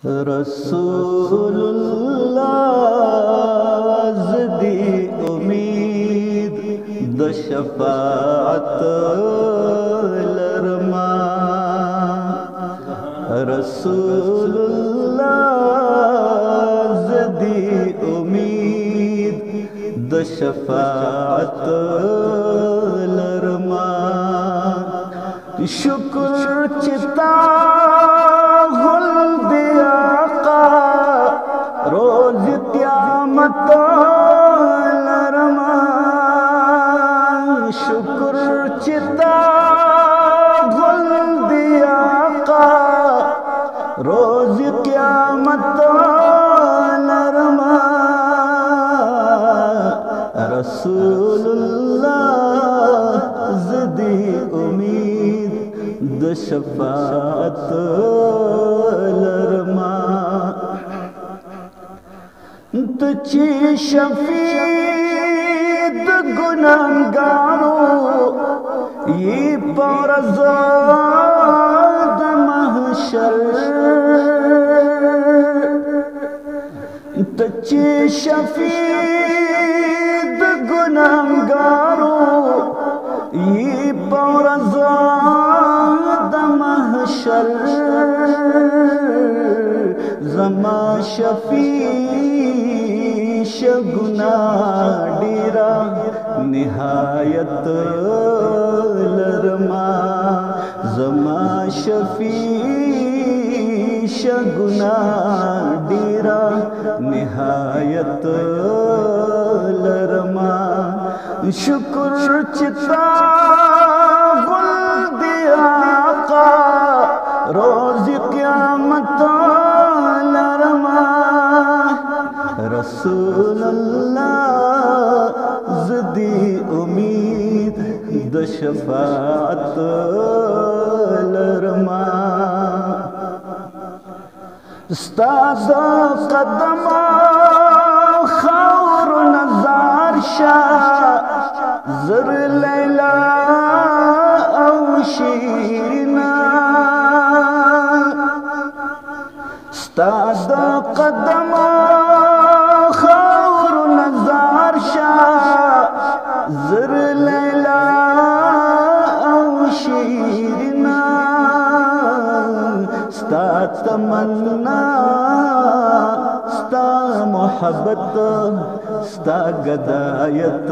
رسول الله زدی امید د شفاعت لرما رسول الله زدی امید د شفاعت لرما شکر چتا روز قیامت لرما شکر چتا گل دی آقا روز قیامت لرما رسول اللہ زدی امید د شفاعت لرما تچی شفیع د گناہگارو یہ پرزا د محشر تچی شفیع د گناہگارو یہ پرزا د محشر زما شفیع شگنا ڈیرا نہایت لرما زما شفیع شگنا ڈیرا نہایت لرما شکر چتا گل دی آقا روز قیامت رسول اللہ زدی امید د شفاعت لرما ستا د قدم خور نظار شاه زر لیلا او شیرینا ستا د قدم زر لیلا او شیرنا ستا تمنا ستا محبت ستا گدایت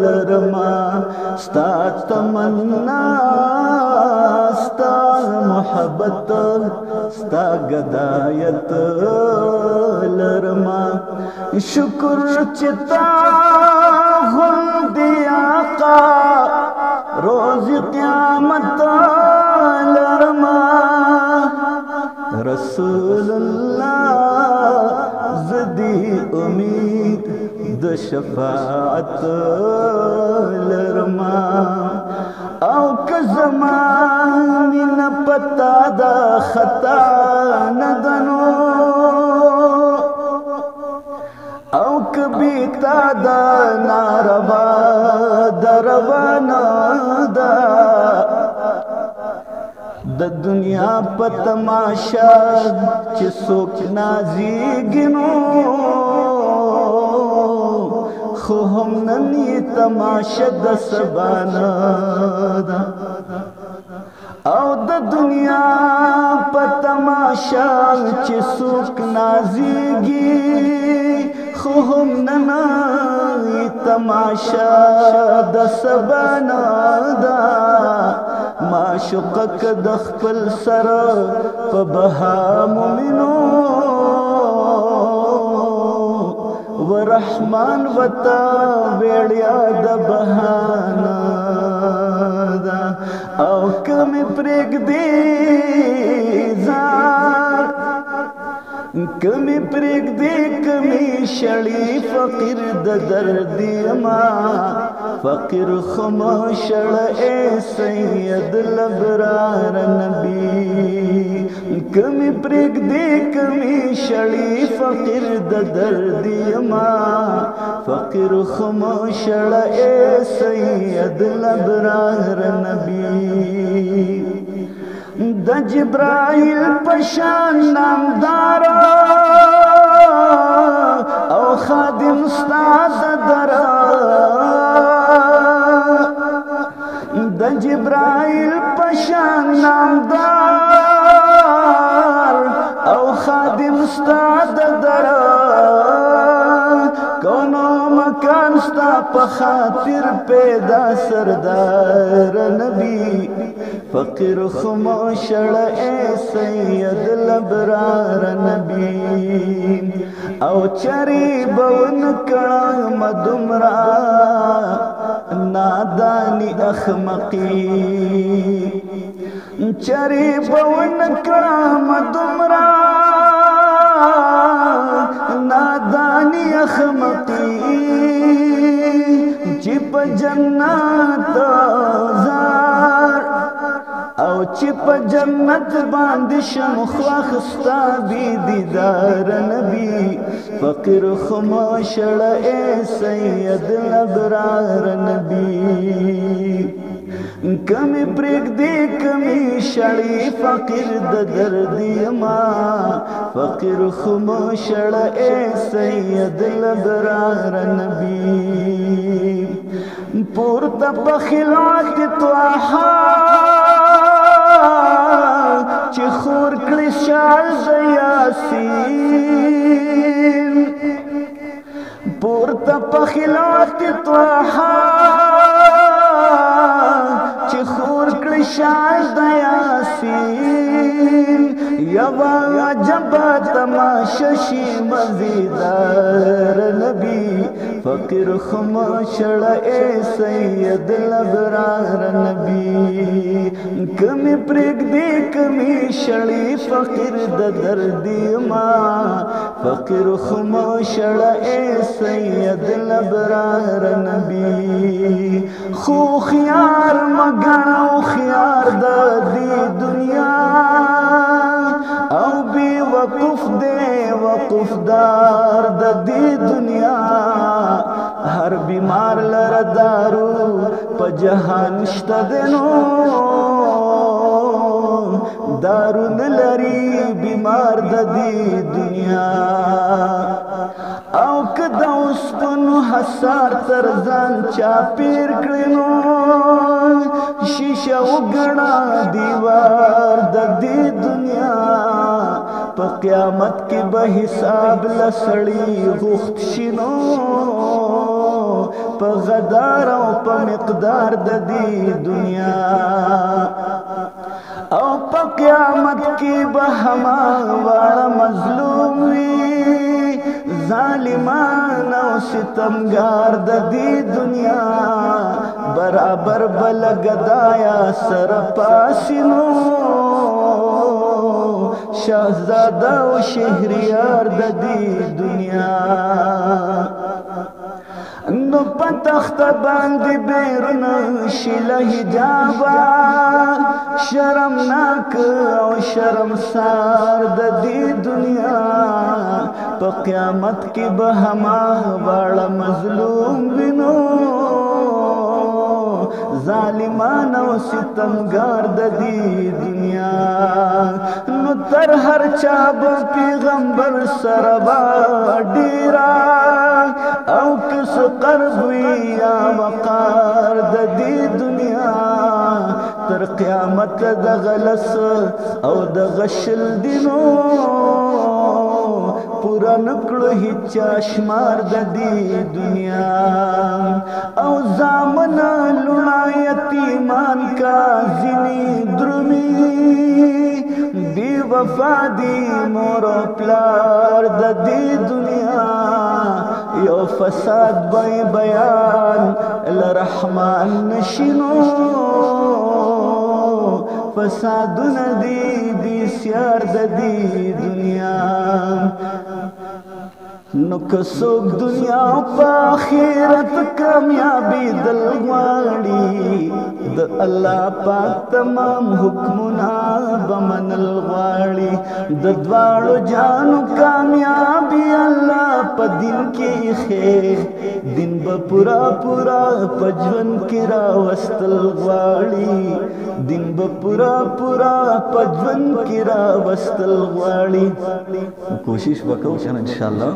لرما ستا تمنا ستا محبت ستا گدایت لرما شکر چتا غل دی آقا روز قیامت لرما رسول اللہ زدی امید د شفاعت لرما او که زمانی نپتا دا خطا ندنو او کبھی تا دا ناروا دروانا دا د دنیا پا تماشا چی سوک نازیگنو خو ہم ننی تماشا د سبانا دا او د دنیا پا تماشا چی سوک نازیگی خو هم ننای تماشا د سبانا دا معشوقک د خپل سر په بها مومنو ورحمان وتا ویړیا د بهانا دا او کمی پرېږدي ځان کمی پرېږدي کمی شړی فقیر د دردی ما فقیر خم شړ اے سید لبرار نبی کمی پرېږدي کمی شړی فقیر د دردی ما فقیر خم شړ اے سید لبرار نبی د جبرائیل پشان نامدار او خادم استاد در د جبرائیل پشان نامدار او خادم استاد در کونو مکان ستا په خاطر پیدا سردار نبی فقیر خموشړ اے سید الابرار نبی او چری بون کړه مدمرا نادانی احمقی چری بون کړه مدمرا نادانی احمقی چې په جنت زار او چې په جنت باندې شمخ ستا بی دیدار نبی فقیر خموشړ اے سید الابرار نبی کمی پریک دی کمی شړی فقیر د درد یما فقیر خموشړ اے سید الابرار نبی پورته په خلعت طه چې خور کړي شال د یاسین پورته په خلعت طه چې خور کړي شال د یاسین یوا عجب تماشا شي مزیدار نبی فقیر خموشړ اے سید الابرار نبی کمی پریک دی کمی شړی فقیر د درد ما فقیر خموشړ اے سید الابرار نبی خو خيار مګنو خيار د دې دنیا او بی وقف دے وقفدار د دې دنیا هر بیمار لر دارو په جهان شته دنو دارو نلری بیمار د دې دنیا او کدا اوس پنو حسار تر ځان چا پیر کړنو شیشه وګړه دیوار د دې دنیا په قیامت کې به حساب لسړی غوښت شینو په غدار او په مقدار د دې دنیا او په قیامت کې به هما واړه مظلوم وي ظالمان او ستمګار د دې دنیا برابر بل گدایا سر پاسینو شہزادہ و شہریار د دې دنیا نو پتخت باندې بیرون شله حجابا شرمناک او شرمسار د دې دنیا په قیامت کې به هما واړه مظلوم وینو ظالمان او ستمګار د دې دنیا نو تر هر چا به پیغمبر سره با ډیرا او کس قرب وی یا وقار د دې دنیا تر قیامت د غلس او د غشل دینو پورا نکړو هیڅ شمار د دې دنیا او زامن لونا یتیمان کا زنی درمی بی وفا دی مور پلار د دې دنیا یو فساد بای بیان لرحمان نشینو فسادونه دی بسیار د دې دنیا نو کڅوک دنیا په آخرت کامیابی دل غواړي د الله پاک تمام حکمنا بمنل غواړي د دواړو جانو کامیابی الله په دین کې خیر دین به پورا پورا پجون کې راوستل غواړي دین به پورا پورا پجون کې راوستل غواړي کوشش وکړو ان شاء الله